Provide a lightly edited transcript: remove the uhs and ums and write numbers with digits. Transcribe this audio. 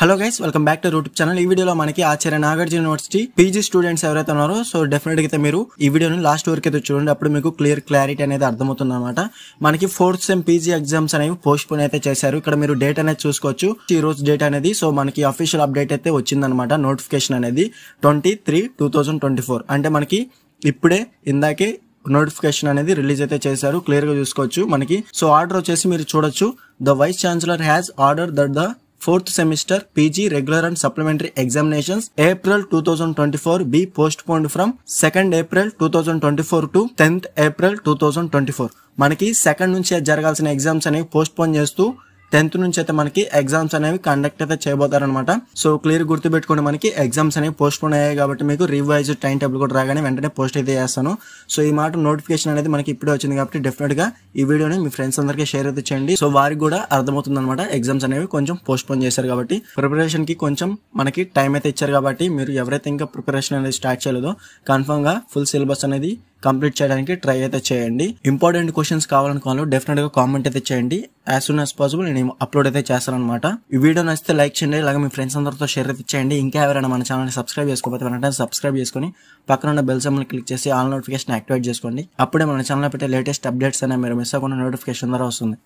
Hello guys, welcome back to YouTube channel. ఈ వీడియోలో మనకి Acharya Nagarjuna university PG students ఎవరైతే ఉన్నారో సో డెఫినెట్ గా మీరు ఈ వీడియోని లాస్ట్ వరకు అయితే చూడండి. అప్పుడు మీకు క్లారిటీ అనేది అర్థమవుతుంది అనమాట. మనకి 4th సెమ్ పీజీ ఎగ్జామ్స్ అనేవి పోస్ట్ పోన్ అయితే చేశారు. ఇక్కడ మీరు డేట్ అనేది చూసుకోవచ్చు. ఈ రోజు డేట్ అనేది సో మనకి అఫీషియల్ అప్డేట్ అయితే వచ్చిందనమాట. నోటిఫికేషన్ అనేది 23/2024 అంటే మనకి ఇప్పుడే ఇందాకే నోటిఫికేషన్ అనేది రిలీజ్ అయితే చేశారు. క్లియర్ గా చూసుకోవచ్చు మనకి. సో ఆర్డర్ వచ్చేసి మీరు చూడొచ్చు. The vice chancellor has order that the 4th semester PG regular and supplementary examinations April 2024 be postponed from 2nd April 2024 to 10th April 2024. మనకి 2nd నుంచి జరగాల్సిన ఎగ్జామ్స్ అనేవి పోస్ట్ పోన్ చేస్తూ 10th నుంచి అయితే మనకి ఎగ్జామ్స్ అనేవి కండక్ట్ అయితే చేయబోతారనమాట. సో క్లియర్ గుర్తుపెట్టుకోండి, మనకి ఎగ్జామ్స్ అనేవి పోస్ట్ పోన్ అయ్యాయి కాబట్టి మీకు రివైజ్ టైం టేబుల్ కూడా రాగానే వెంటనే పోస్ట్ అయితే చేస్తాను. సో ఈ మాట నోటిఫికేషన్ అనేది మనకి ఇప్పుడే వచ్చింది కాబట్టి డెఫినెట్ గా ఈ వీడియోని మీ ఫ్రెండ్స్ అందరికీ షేర్ అయితే చేయండి. సో వారికి కూడా అర్థమవుతుంది అనమాట. ఎగ్జామ్స్ అనేవి కొంచెం పోస్ట్ పోన్ చేశారు కాబట్టి ప్రిపరేషన్ కి కొంచెం మనకి టైం అయితే ఇచ్చారు కాబట్టి మీరు ఎవరైతే ఇంకా ప్రిపరేషన్ అనేది స్టార్ట్ చేయలేదో కన్ఫర్మ్ గా ఫుల్ సిలబస్ అనేది కంప్లీట్ చేయడానికి ట్రై అయితే చేయండి. ఇంపార్టెంట్ క్వశ్చన్స్ కావాలనుకోవాలి డెఫినెట్ గా కామెంట్ అయితే చేయండి. యాజ్ సూన్ యాజ్ పాసిబుల్ నేను అప్లోడ్ అయితే చేస్తాను అనమాట. ఈ వీడియో నచ్చితే లైక్ చేయండి, అలాగే మీ ఫ్రెండ్స్ అందరితో షేర్ అయితే చేయండి. ఇంకా ఎవరైనా మన ఛానల్ సబ్స్క్రైబ్ చేసుకోకపోతే వెంటనే సబ్స్క్రైబ్ చేసుకుని పక్కన ఉన్న బెల్ సింబల్ క్లిక్ చేసి ఆల్ నోటిఫికేషన్ యాక్టివేట్ చేసుకోండి. అప్పుడే మన ఛానల్ పెట్టే లేటెస్ట్ అప్డేట్స్ అనేవి మీరు మిస్ అవ్వకుండా నోటిఫికేషన్ ద్వారా వస్తుంది.